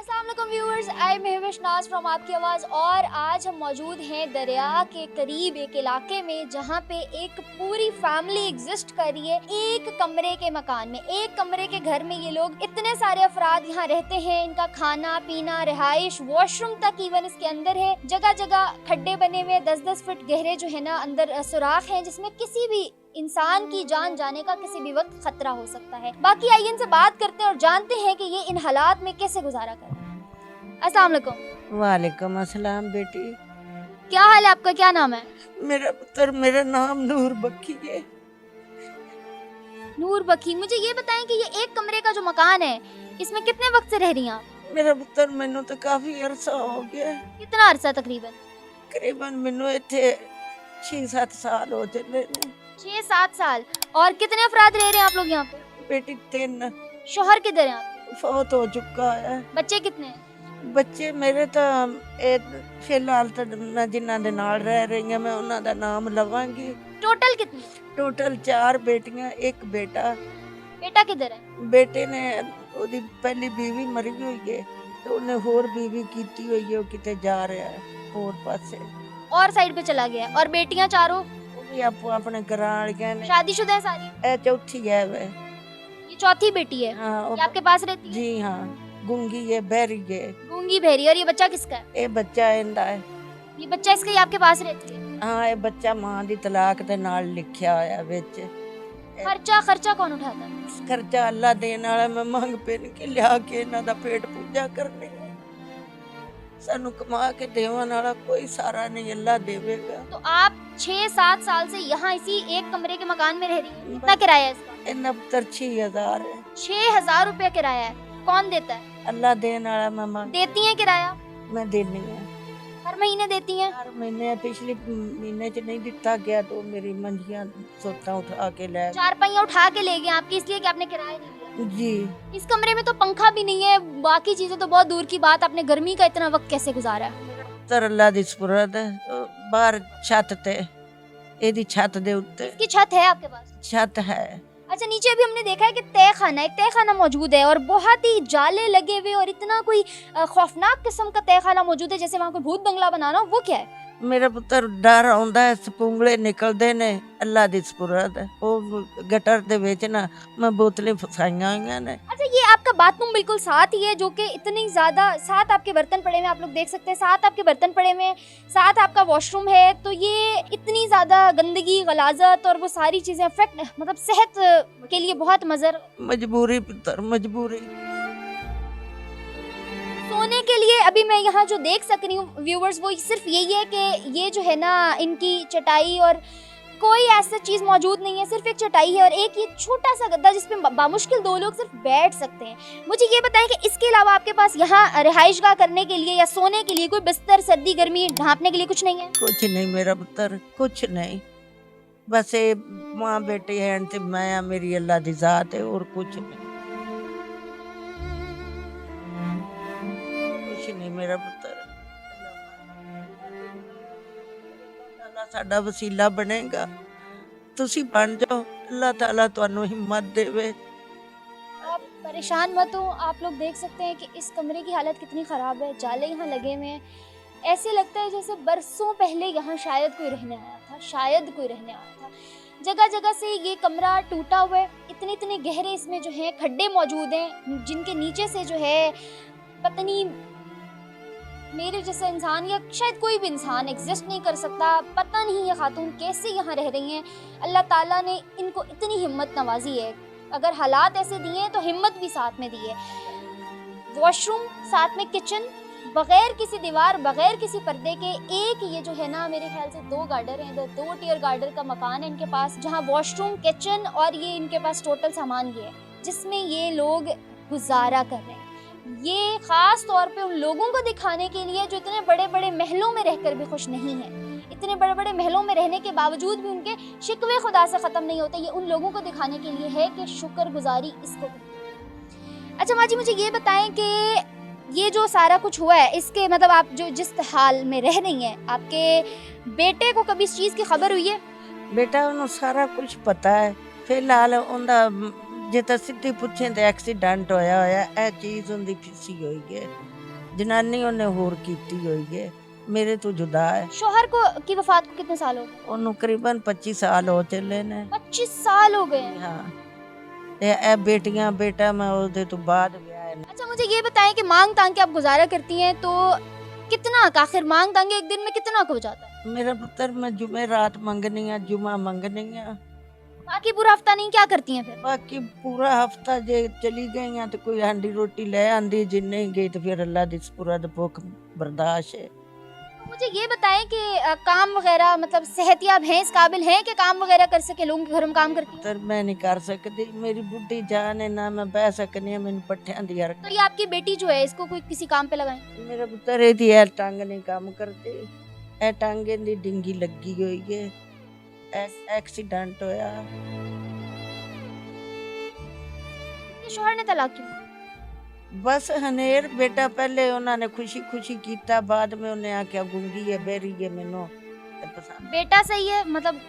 अस्सलाम वालेकुम व्यूअर्स, आई महविश नाज फ्रॉम आपकी आवाज़। और आज हम मौजूद हैं दरिया के करीब एक इलाके में जहाँ पे एक पूरी फैमिली एग्जिस्ट कर रही है एक कमरे के मकान में। एक कमरे के घर में ये लोग इतने सारे अफराद यहाँ रहते हैं। इनका खाना पीना, रिहाइश, वॉशरूम तक इवन इसके अंदर है। जगह जगह खड्डे बने हुए 10-10 फीट गहरे जो है ना अंदर सुराख हैं, जिसमें किसी भी इंसान की जान जाने का किसी भी वक्त खतरा हो सकता है। बाकी आइए इनसे बात करते हैं और जानते हैं कि ये इन हालात में कैसे गुजारा कर रहे हैं। अस्सलाम वालेकुम। वालेकुम अस्सलाम बेटी। क्या हाल है आपका, क्या नाम है? मेरा पुत्र, मेरा नाम नूर बक्की है। नूर बकी, मुझे ये बताएं कि ये एक कमरे का जो मकान है इसमें कितने वक्त से रह रही हैं आप? मेरा पुत्र, मैनू तो काफी अरसा हो गया, कितना अरसा तकरीबन? करीबन मैनू इत्थे 6-7 साल हो चले ने। 6-7 साल। और कितने अफराद रह रहे हैं आप लोग यहाँ पे? बेटी 3 शोहर किधर है आपके? फौत हो चुका है। बच्चे कितने हैं? ਬੱਚੇ ਮੇਰੇ ਤਾਂ ਇਹ ਫਿਲਹਾਲ ਤਾਂ ਮੈਂ ਜਿਨ੍ਹਾਂ ਦੇ ਨਾਲ ਰਹਿ ਰਹੀ ਹਾਂ ਮੈਂ ਉਹਨਾਂ ਦਾ ਨਾਮ ਲਵਾਂਗੀ। टोटल कितने? ਟੋਟਲ 4 ਬੇਟੀਆਂ, 1 ਬੇਟਾ। बेटा किधर है? ਬੇਟੇ ਨੇ ਉਹਦੀ ਪਹਿਲੀ ਬੀਵੀ ਮਰੀ ਹੋਈ ਹੈ ਤੇ ਉਹਨੇ ਹੋਰ ਬੀਵੀ ਕੀਤੀ ਹੋਈ ਹੈ, ਉਹ ਕਿਤੇ ਜਾ ਰਿਹਾ ਹੈ ਹੋਰ ਪਾਸੇ। और साइड पे चला गया है। और बेटियां चारों ਉਹ ਵੀ ਆਪੋ ਆਪਣੇ ਘਰਾਂ ਵਾਲੀਆਂ ਨੇ। शादीशुदा है सारी? ਇਹ ਚੌਥੀ ਹੈ ਵੇ। ये चौथी बेटी है? हाँ ये आपके पास रहती है? जी हाँ, गूंगी है, बहरी है। गूंगी बहरी। और ये बच्चा किसका है? ਇਹ ਬੱਚਾ ਇਹਦਾ ਹੈ। ये बच्चा इसका, ये आपके पास रहती है? ਹਾਂ, ਇਹ ਬੱਚਾ ਮਾਂ ਦੀ ਤਲਾਕ ਦੇ ਨਾਲ ਲਿਖਿਆ ਹੋਇਆ ਵਿੱਚ। खर्चा कौन उठाता है? ਖਰਚਾ ਅੱਲਾ ਦੇਣ ਵਾਲਾ। ਮੈਂ ਮੰਗ ਪਿੰਨ ਕੇ ਲਿਆ ਕੇ ਇਹਨਾਂ ਦਾ ਪੇਟ ਪੂਜਾ ਕਰਨੀ ਹੈ। ਸਾਨੂੰ ਕਮਾ ਕੇ ਦੇਵਣ ਵਾਲਾ ਕੋਈ ਸਾਰਾ ਨਹੀਂ, ਅੱਲਾ ਦੇਵੇਗਾ। तो आप 6-7 साल से यहाँ इसी एक कमरे के मकान में रह रही हैं। कितना किराया है इसका? ਇਹਨਾਂ ਪੁੱਤਰ 6000 है। 6,000 रुपया किराया है। कौन देता है? ਅੱਲਾ ਦੇਣ ਵਾਲਾ। मैं ਮੰਗ देती हैं किराया? मैं देनी है हर महीने देती हैं? हर महीने। पिछले महीने च नहीं दिता गया तो मेरी मंजियां सोता उठा के ले गए। 4 पहिया उठा के ले गए आपकी, इसलिए कि आपने किराया नहीं दिया। जी। इस कमरे में तो पंखा भी नहीं है, बाकी चीजें तो बहुत दूर की बात। आपने गर्मी का इतना वक्त कैसे गुजारा है? तर अल्लाह दी सुपुर्द बाहर छत ते, एदी छत दे उत्ते इसकी छत है आपके पास? छत है। अच्छा, नीचे अभी हमने देखा है कि तहखाना, एक तहखाना मौजूद है और बहुत ही जाले लगे हुए और इतना कोई खौफनाक किस्म का तहखाना मौजूद है जैसे वहाँ कोई भूत बंगला बनाना हो। वो क्या है? मेरा पुत्र डर आउंदा है, सपूंगले निकलदे ने। अल्लाह दी सुपुर्द ओ गटर दे विच ना मैं बोतलें फसाईयां होईयां ने। अच्छा, ये आपका बाथरूम बिल्कुल साथ ही है, जो कि इतनी ज्यादा साथ आपके बर्तन पड़े हुए, आप लोग देख सकते हैं साथ आपके बर्तन पड़े हुए, साथ आपका वॉशरूम है। तो ये इतनी ज्यादा गंदगी, गलाजत और वो सारी चीजें अफेक्ट, मतलब सेहत के लिए बहुत मजर। मजबूरी पुत्र, मजबूरी। सोने के लिए अभी मैं यहाँ जो देख सक रही हूँ व्यूवर्स, वो सिर्फ यही है कि ये जो है ना इनकी चटाई और कोई ऐसा चीज़ मौजूद नहीं है। सिर्फ एक चटाई है और एक ये छोटा सा गद्दा जिस पे बामुश्किल 2 लोग सिर्फ बैठ सकते हैं। मुझे ये बताएं कि इसके अलावा आपके पास यहाँ रिहाइशगाह करने के लिए या सोने के लिए कोई बिस्तर, सर्दी गर्मी ढांपने के लिए कुछ नहीं है? कुछ नहीं मेरा पुत्र, कुछ नहीं। बस ये माँ बेटे हैं ते मैं, मेरी अल्लाह दी जात है और कुछ नहीं। कुछ नहीं मेरा पुत्र। अल्लाह साडा वसीला बनेगा, तुसी बन जाओ। अल्लाह ताला तुहानू हिम्मत देवे। आप परेशान मत हो। आप लोग देख सकते हैं कि इस कमरे की हालत कितनी ख़राब है। जाले यहाँ लगे हुए हैं, ऐसे लगता है जैसे बरसों पहले यहाँ शायद कोई रहने आया था, शायद कोई रहने आया था। जगह जगह से ये कमरा टूटा हुआ है। इतने इतने गहरे इसमें जो है खड्डे मौजूद हैं, जिनके नीचे से जो है पता नहीं मेरे जैसा इंसान या शायद कोई भी इंसान एग्जिस्ट नहीं कर सकता। पता नहीं ये खातून कैसे यहाँ रह रही हैं। अल्लाह ताला ने इनको इतनी हिम्मत नवाजी है। अगर हालात ऐसे दिए हैं तो हिम्मत भी साथ में दी है। वॉशरूम साथ में, किचन, बगैर किसी दीवार, बगैर किसी पर्दे के एक ये जो है ना मेरे ख्याल से 2 गार्डर हैं, 2 टियर गार्डर का मकान है इनके पास, जहाँ वॉशरूम, किचन और ये इनके पास टोटल सामान ये है जिसमें ये लोग गुजारा कर रहे हैं। ये खास तौर पे उन लोगों को दिखाने के लिए जो इतने बड़े बड़े महलों में रहकर भी खुश नहीं है। इतने बड़े बड़े महलों में रहने के बावजूद भी उनके शिकवे खुदा से ख़त्म नहीं होते। ये उन लोगों को दिखाने के लिए है कि शुक्रगुजारी इसको। अच्छा माँ जी, मुझे ये बताएं कि ये जो सारा कुछ हुआ है इसके मतलब आप जो जिस हाल में रह रही हैं, आपके बेटे को कभी इस चीज़ की खबर हुई है? बेटा उन्हें सारा कुछ पता है। फिलहाल उनका जे तो सीधी पूछे तो एक्सीडेंट होया ए चीज उनकी फिसी हुई है, जनानी उन्हें होर कीती हुई है, मेरे तो जुदा है। शोहर को की वफात को कितने साल हो गए? ओनू करीबन 25 साल हो चले ने। 25 साल हो गए हैं। हाँ, ए बेटियां बेटा मैं उसदे तो बाद ब्याह है। अच्छा मुझे ये बताएं कि मांग तांग के आप गुजारा करती हैं तो कितना का आखिर मांग तांगे एक दिन में कितना हो जाता है? मेरा पुत्र मैं जुमे रात मंगनी है, जुमा मंगनी है, बाकी पूरा हफ्ता नहीं क्या करती हैं फिर? बाकी पूरा हफ्ता जे चली गई हैं तो कोई हांडी रोटी ले आंदी, जे नहीं गई तो फिर अल्लाह दी सुपुर्द भूख बर्दाश्त है। मुझे ये बताएं कि काम वगैरह मतलब सेहतियाब हैं, इस काबिल हैं कि काम वगैरह कर सके, लोगों के घर में काम करती हैं? पुत्र मैं नहीं कर सकती, मेरी बुढ़ी जान है ना, मैं बह सकनी है, मैंने पट्ठियां दी हर। तो ये आपकी बेटी जो है इसको कोई किसी काम पे लगाएं। मेरा पुत्र एदी है टांग नहीं काम करती, ए टांगे दी डिंगी लगी हुई है, एक्सीडेंट होया। ये शोहर ने तलाक क्यों? बस हनेर बेटा पहले उन्होंने खुशी खुशी कीता, बाद में उन्हें आख्या गूंगी है बेरी है मैनू ते पसंद। बेटा सही है मतलब?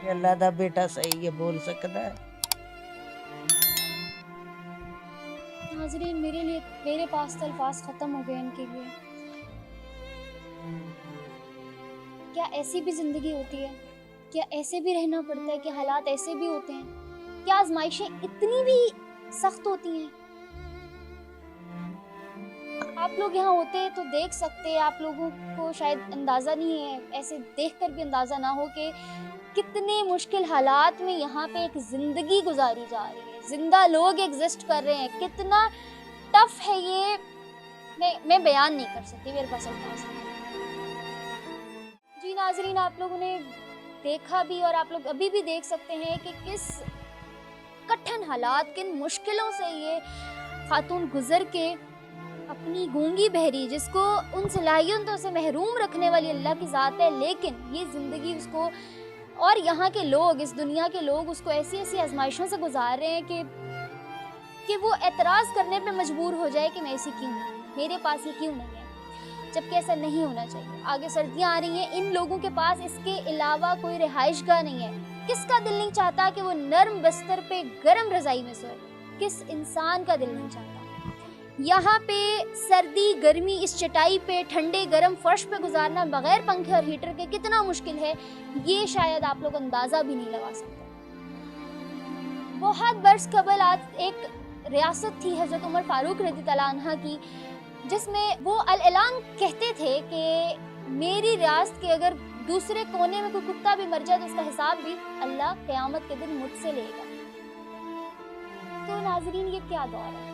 अल्लाह दा बेटा सही है, बोल सकता है। नाज़रीन मेरे पास तो अल्फाज खत्म हो गए इनके लिए। क्या ऐसी भी जिंदगी होती है? क्या ऐसे भी रहना पड़ता है? कि हालात ऐसे भी होते हैं? क्या आजमाइशें इतनी भी सख्त होती हैं? आप लोग यहाँ होते तो देख सकते, आप लोगों को शायद अंदाज़ा नहीं है, ऐसे देखकर भी अंदाज़ा ना हो कि कितने मुश्किल हालात में यहाँ पे एक ज़िंदगी गुजारी जा रही है, जिंदा लोग एग्जिस्ट कर रहे हैं। कितना टफ है ये, मैं बयान नहीं कर सकती, मेरे पास अल्फाज नहीं। जी नाज़रीन, आप लोगों ने देखा भी और आप लोग अभी भी देख सकते हैं कि किस कठिन हालात, किन मुश्किलों से ये खातून गुजर के अपनी गूंगी बहरी, जिसको उन सलाहियतों से महरूम रखने वाली अल्लाह की ज़ात है, लेकिन ये ज़िंदगी उसको और यहाँ के लोग, इस दुनिया के लोग उसको ऐसी ऐसी आजमाइशों से गुजार रहे हैं कि वो एतराज़ करने पे मजबूर हो जाए कि मैं ऐसी क्यों नहीं, मेरे पास ये क्यों नहीं है, जबकि ऐसा नहीं होना चाहिए। आगे सर्दियाँ आ रही हैं, इन लोगों के पास इसके अलावा कोई रिहाइशगाह नहीं है। किसका दिल नहीं चाहता कि वो नर्म बस्तर पे गर्म रज़ाई में सोए? किस इंसान का दिल नहीं चाहता? यहाँ पे सर्दी गर्मी इस चटाई पे ठंडे गर्म फर्श पे गुजारना बगैर पंखे और हीटर के कितना मुश्किल है, ये शायद आप लोग अंदाज़ा भी नहीं लगा सकते। बहुत बरस कबल आज एक रियासत थी हज़रत उमर फारूक रज़ी अल्लाह अन्हा की, जिसमें वो अल-ऐलान कहते थे कि मेरी रियासत के अगर दूसरे कोने में कोई कुत्ता भी मर जाए तो उसका हिसाब भी अल्लाह क़यामत के दिन मुझसे लेगा। तो नाज़रीन, ये क्या दौर है?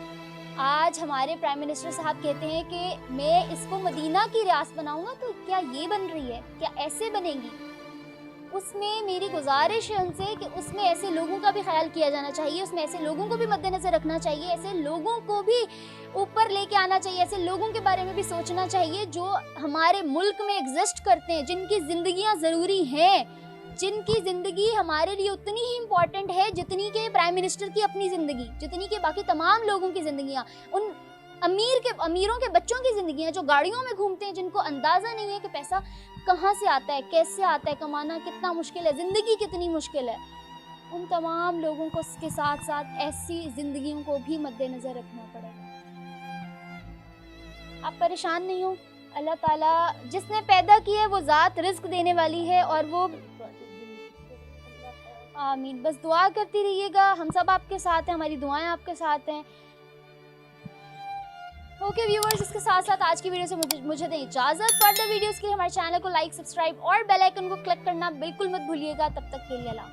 आज हमारे प्राइम मिनिस्टर साहब कहते हैं कि मैं इसको मदीना की रियासत बनाऊंगा, तो क्या ये बन रही है? क्या ऐसे बनेगी? उसमें मेरी गुजारिश है उनसे कि उसमें ऐसे लोगों का भी ख्याल किया जाना चाहिए, उसमें ऐसे लोगों को भी मद्देनजर रखना चाहिए, ऐसे लोगों को भी ऊपर लेके आना चाहिए, ऐसे लोगों के बारे में भी सोचना चाहिए जो हमारे मुल्क में एग्जिस्ट करते हैं, जिनकी ज़िंदगियाँ ज़रूरी हैं, जिनकी ज़िंदगी हमारे लिए उतनी ही इम्पॉर्टेंट है जितनी के प्राइम मिनिस्टर की अपनी ज़िंदगी, जितनी के बाकी तमाम लोगों की ज़िंदगियाँ, उन अमीरों के बच्चों की ज़िंदगियाँ जो गाड़ियों में घूमते हैं, जिनको अंदाज़ा नहीं है कि पैसा कहाँ से आता है, कैसे आता है, कमाना कितना मुश्किल है, ज़िंदगी कितनी मुश्किल है, उन तमाम लोगों को के साथ साथ ऐसी ज़िंदगियों को भी मद्देनज़र रखना पड़ेगा। आप परेशान नहीं हो, अल्लाह ताला जिसने पैदा किया है वो ज़ात रिज़्क देने वाली है, और वो आमीन। बस दुआ करती रहिएगा, हम सब आपके साथ हैं, हमारी दुआएं आपके साथ हैं। ओके व्यूअर्स, इसके साथ साथ आज की वीडियो से मुझे दें इजाज़त। फर्दर वीडियोस के लिए हमारे चैनल को लाइक, सब्सक्राइब और बेल आइकन को क्लिक करना बिल्कुल मत भूलिएगा। तब तक के लिए अल्लाह।